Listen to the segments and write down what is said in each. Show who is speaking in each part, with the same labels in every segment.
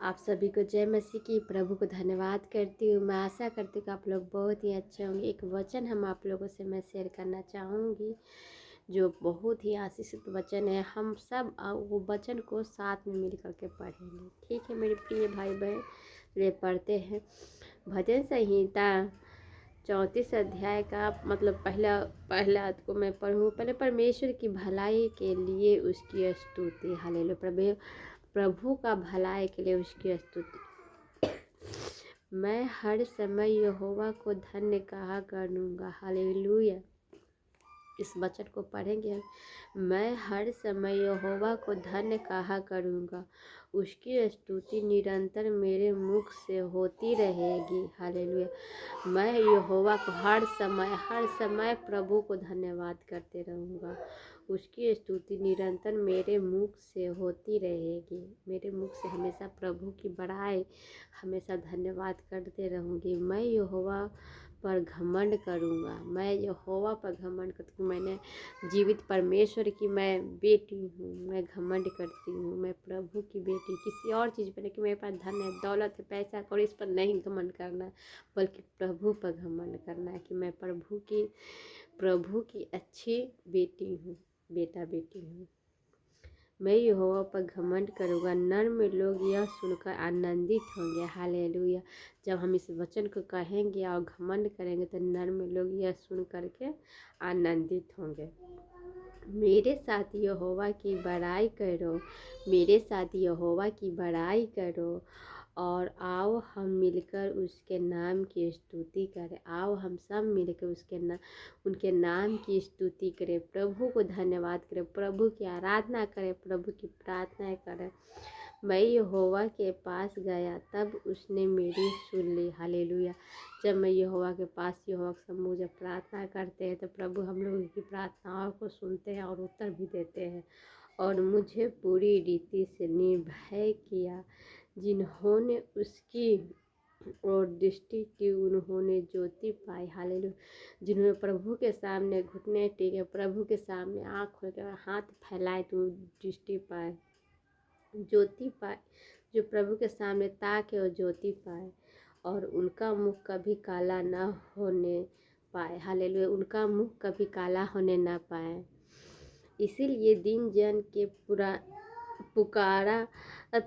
Speaker 1: आप सभी को जय मसीह की। प्रभु को धन्यवाद करती हूँ। मैं आशा करती हूँ कि आप लोग बहुत ही अच्छे होंगे। एक वचन हम आप लोगों से मैं शेयर करना चाहूँगी जो बहुत ही आशीषित वचन है। हम सब वो वचन को साथ में मिल करके पढ़ेंगे, ठीक है मेरे प्रिय भाई बहन। ले पढ़ते हैं भजन संहिता 34 अध्याय का मतलब पहला को मैं पढ़ूँ। पहले परमेश्वर की भलाई के लिए उसकी स्तुति। हालेलुया। प्रभु का भलाई के लिए उसकी स्तुति। मैं हर समय यहोवा को धन्य कहा करूँगा। हालेलुया। इस वचन को पढ़ेंगे हम। मैं हर समय यहोवा को धन्य कहा करूँगा, उसकी स्तुति निरंतर मेरे मुख से होती रहेगी। हालेलुया। मैं यहोवा को हर समय प्रभु को धन्यवाद करते रहूँगा, उसकी स्तुति निरंतर मेरे मुख से होती रहेगी। मेरे मुख से हमेशा प्रभु की बड़ाई, हमेशा धन्यवाद करते रहूँगी। मैं यहोवा पर घमंड करूँगा। मैं यहोवा पर घमंड करती हूँ। मैंने जीवित परमेश्वर की मैं बेटी हूँ। मैं घमंड करती हूँ। मैं प्रभु की बेटी। किसी और चीज़ पर नहीं कि मेरे पास धन है, दौलत है, पैसा और इस पर नहीं घमंड करना, बल्कि प्रभु पर घमंड करना है कि मैं प्रभु की अच्छी बेटी हूँ, बेटा बेटी हूँ। मैं यहोवा पर घमंड करूँगा। नर्म लोग यह सुनकर आनंदित होंगे। हालेलुया। जब हम इस वचन को कहेंगे और घमंड करेंगे तो नर्म लोग यह सुन करके आनंदित होंगे। मेरे साथ यहोवा की बड़ाई करो, मेरे साथ यहोवा की बड़ाई करो और आओ हम मिलकर उसके नाम की स्तुति करें। आओ हम सब मिलकर उनके नाम की स्तुति करें, प्रभु को धन्यवाद करें, प्रभु की आराधना करें, प्रभु की प्रार्थना करें। मैं यहोवा के पास गया तब उसने मेरी सुन ली। हालेलुया। जब मैं यहोवा के पास, यहोवा के सम्मुख जब प्रार्थना करते हैं तो प्रभु हम लोगों की प्रार्थनाओं को सुनते हैं और उत्तर भी देते हैं और मुझे पूरी रीति से निर्भय किया। जिन्होंने उसकी और दृष्टि की उन्होंने ज्योति पाई। हालेलुया। जिन्होंने प्रभु के सामने घुटने टेके, प्रभु के सामने आँख खोल के हाथ फैलाए तो दृष्टि पाए, ज्योति पाए। जो प्रभु के सामने ताके और ज्योति पाए और उनका मुख कभी काला न होने पाए। हालेलुया। उनका मुख कभी काला होने ना पाए। इसीलिए दिन जन के पुकारा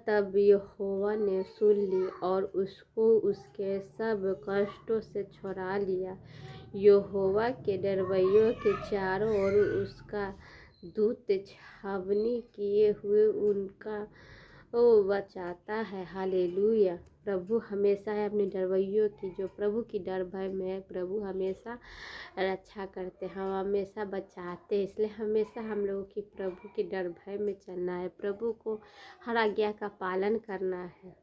Speaker 1: तब यहोवा ने सुन ली और उसको उसके सब कष्टों से छुड़ा लिया। यहोवा के डरवैयों के चारों ओर उसका दूत छावनी किए हुए उनका बचाता है। हालेलुया। प्रभु हमेशा है अपने डरवैयों की, जो प्रभु की डर भय में है, प्रभु हमेशा रक्षा करते हैं, हम हमेशा बचाते हैं। इसलिए हमेशा हम लोगों की प्रभु की डर भय में चलना है, प्रभु को हर आज्ञा का पालन करना है।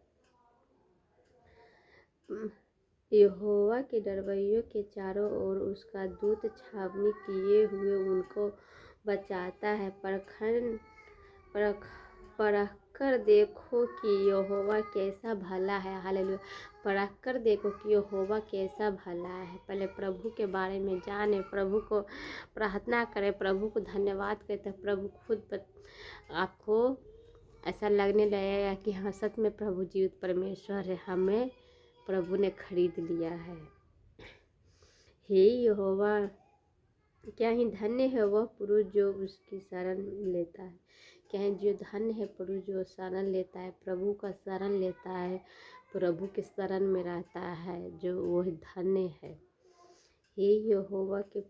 Speaker 1: यहोवा के डरवैयों के चारों ओर उसका दूत छावनी किए हुए उनको बचाता है। परख कर देखो कि यहोवा कैसा भला है। हालेलुया। परख कर देखो कि यहोवा कैसा भला है। पहले प्रभु के बारे में जाने, प्रभु को प्रार्थना करें, प्रभु को धन्यवाद करें, तो प्रभु खुद आपको ऐसा लगने लगेगा कि हाँ सच में प्रभु जीवित परमेश्वर है, हमें प्रभु ने खरीद लिया है। हे यहोवा, क्या ही धन्य है वह पुरुष जो उसकी शरण लेता है। क्या है जो धन्य है पुरुष जो शरण लेता है, प्रभु का शरण लेता है, प्रभु के शरण में रहता है, जो वह धन्य है। हे यहोवा के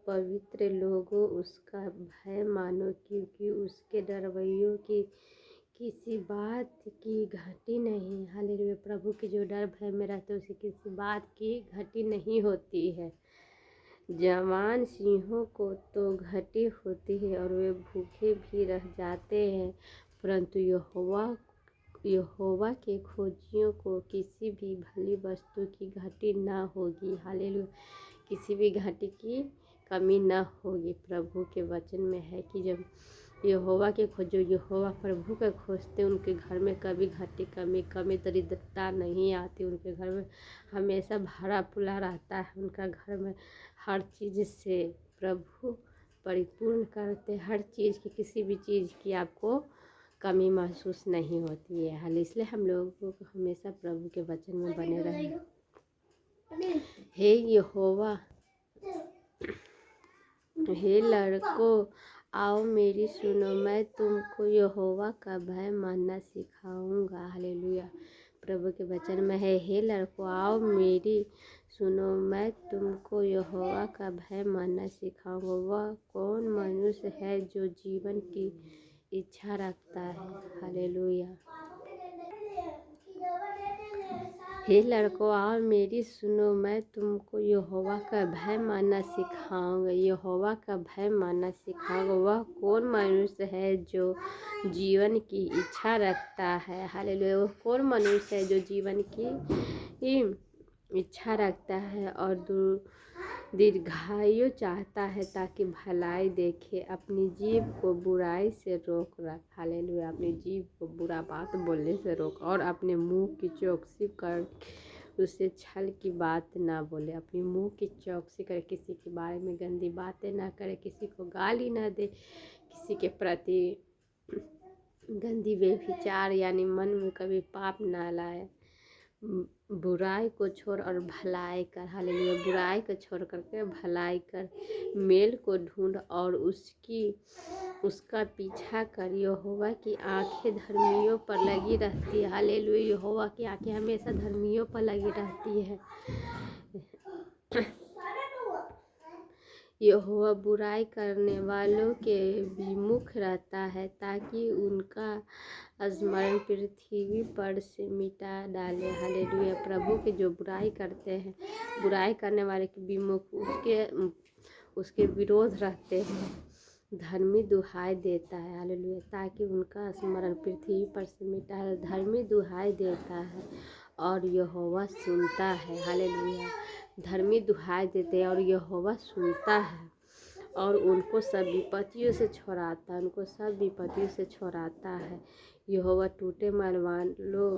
Speaker 1: पवित्र लोगों, उसका भय मानो, क्योंकि उसके डरवैयों की किसी बात की घटी नहीं। हालेलुया। प्रभु के जो डर भय में रहते हैं उसे किसी बात की घटी नहीं होती है। जवान सिंहों को तो घटी होती है और वे भूखे भी रह जाते हैं, परंतु यहोवा के खोजियों को किसी भी भली वस्तु की घटी ना होगी। हालेलुया। किसी भी घटी की कमी ना होगी। प्रभु के वचन में है कि जब यहोवा के खोजो, यहोवा प्रभु का खोजते, उनके घर में कभी घटी कमी दरिद्रता नहीं आती। उनके घर में हमेशा भरा पुला रहता है। उनका घर में हर चीज़ से प्रभु परिपूर्ण करते, हर चीज़ की, किसी भी चीज़ की आपको कमी महसूस नहीं होती है। हाल इसलिए हम लोगों को हमेशा प्रभु के वचन में बने रहें। हे यहोवा, हे लड़कों आओ मेरी सुनो, मैं तुमको यहोवा का भय मानना सिखाऊंगा। हालेलुया। प्रभु के वचन में है, हे लड़कों आओ मेरी सुनो, मैं तुमको यहोवा का भय मानना सिखाऊंगा। वह कौन मनुष्य है जो जीवन की इच्छा रखता है। हालेलुया। हे लड़कों आओ मेरी सुनो, मैं तुमको यहोवा का भय मानना सिखाऊंगा। यहोवा का भय मानना सिखाऊंगा। वह कौन मनुष्य है जो जीवन की इच्छा रखता है। हालेलुया। वह कौन मनुष्य है जो जीवन की इच्छा रखता है और दीर्घायु चाहता है, ताकि भलाई देखे, अपनी जीभ को बुराई से रोक रख। हालेलुया। अपनी जीभ को बुरा बात बोलने से रोक और अपने मुंह की चौकसी कर उससे छल की बात ना बोले। अपनी मुंह की चौकसी करे, किसी के बारे में गंदी बातें ना करे, किसी को गाली ना दे, किसी के प्रति गंदी व्यभिचार यानी मन में कभी पाप ना लाए। बुराई को छोड़ और भलाई कर। हालेलुया। बुराई को छोड़ करके भलाई कर। मेल को ढूंढ और उसका पीछा कर। यहोवा की आंखें धर्मियों पर लगी रहती है। हालेलुया। यहोवा की आंखें हमेशा धर्मियों पर लगी रहती है। यहोवा बुराई करने वालों के विमुख रहता है, ताकि उनका स्मरण पृथ्वी पर से मिटा डाले। हालेलुया। प्रभु के जो बुराई करते हैं, बुराई करने वाले के विमुख उसके विरोध रहते हैं। धर्मी दुहाई देता है। हालेलुया। ताकि उनका स्मरण पृथ्वी पर से मिटा है। धर्मी दुहाई देता है और यहोवा सुनता है। हालेलुया। धर्मी दुहाई देते हैं और यहोवा सुनता है और उनको सब विपत्तियों से छुड़ाता है। उनको सब विपत्तियों से छुड़ाता है। यहोवा टूटे मन वालों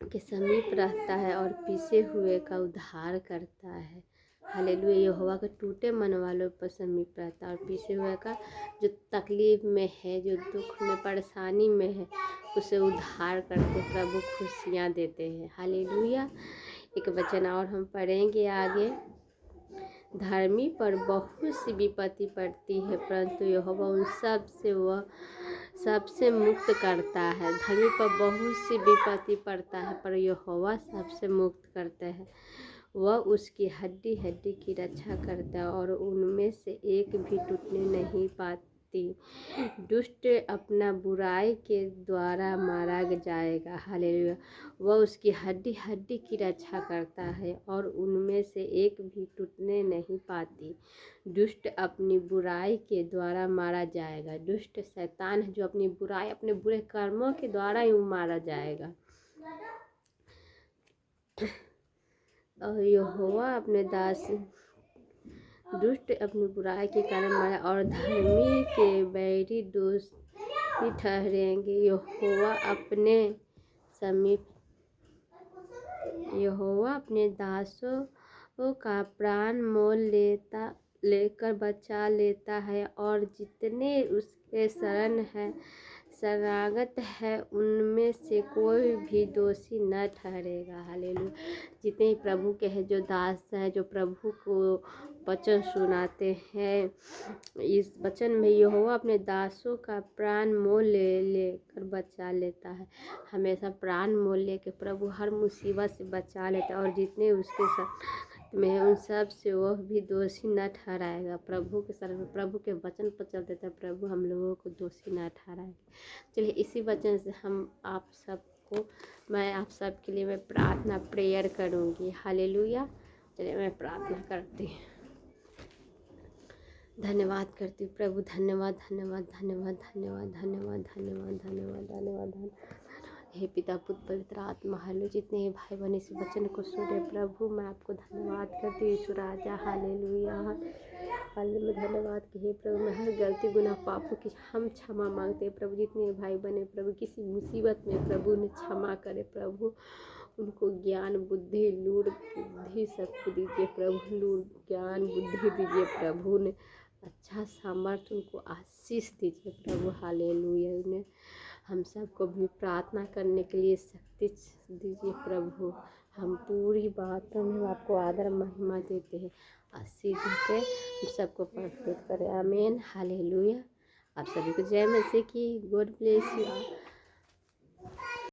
Speaker 1: के समीप रहता है और पिसे हुए का उद्धार करता है। हालेलुया। यहोवा के टूटे मन वालों पर समीप रहता है और पिसे हुए का, जो तकलीफ में है, जो दुख में परेशानी में है, उसे उद्धार करते प्रभु खुशियाँ देते हैं। हालेलुया। एक वचन और हम पढ़ेंगे आगे। धर्मी पर बहुत सी विपत्ति पड़ती है, परंतु यहोवा उन सबसे मुक्त करता है। धर्मी पर बहुत सी विपत्ति पड़ता है, पर यहोवा सबसे मुक्त करता है। वह उसकी हड्डी हड्डी की रक्षा करता है और उनमें से एक भी टूटने नहीं पाती। दुष्ट अपना बुराई के द्वारा मारा जाएगा। हालेलुया। वह उसकी हड्डी हड्डी की रक्षा करता है और उनमें से एक भी टूटने नहीं पाती। दुष्ट अपनी बुराई के द्वारा मारा जाएगा। दुष्ट शैतान है जो अपनी बुराई, अपने बुरे कर्मों के द्वारा ही मारा जाएगा। और यहोवा अपने दास दुष्ट अपनी बुराई के कारण मारा और धर्मी के बैरी दोषी ठहरेंगे। यहोवा अपने दासों का प्राण मोल लेकर बचा लेता है और जितने उसके शरणागत है, उनमें से कोई भी दोषी न ठहरेगा। हालेलुया। जितने प्रभु के हैं, जो दास हैं, जो प्रभु को वचन सुनाते हैं, इस वचन में यहोवा अपने दासों का प्राण मोल लेकर बचा लेता है। हमेशा प्राण मोल लेकर प्रभु हर मुसीबत से बचा लेता है और जितने उसके साथ में उन सब से वह भी दोषी न ठहराएगा। प्रभु के शरण में, प्रभु के वचन पर चल देता है, प्रभु हम लोगों को दोषी न ठहराएगा। चलिए इसी वचन से मैं आप सब के लिए मैं प्रार्थना प्रेयर करूँगी। हालेलुया। चलिए मैं प्रार्थना करती हूँ। धन्यवाद करती हूँ प्रभु। धन्यवाद धन्यवाद धन्यवाद धन्यवाद धन्यवाद धन्यवाद धन्यवाद धन्यवाद। हे पिता पुत्र पवित्र आत्मा, हालेलुया। जितने ही भाई बहन इस वचन को सुने प्रभु, मैं आपको धन्यवाद करती हूँ यीशु राजा। हालेलुया। हालेलुया। धन्यवाद कि हे प्रभु, मैं हर गलती गुनाह पापों की हम क्षमा मांगते हैं प्रभु। जितने भाई बहन प्रभु किसी मुसीबत में प्रभु ने क्षमा करे प्रभु, उनको ज्ञान बुद्धि लूड़ बुद्धि सबको दीजिए प्रभु। लूड़ ज्ञान बुद्धि दीजिए प्रभु ने, अच्छा सामर्थ्य उनको आशीष दीजिए प्रभु। हालेलुया। उन्हें हम सबको भी प्रार्थना करने के लिए शक्ति दीजिए प्रभु। हम पूरी बातों में हम आपको आदर महिमा देते हैं, आशीष देते हैं, हम सबको परफेक्ट करें। आमीन, हालेलुया। आप सभी को जय मसीह की। God bless you.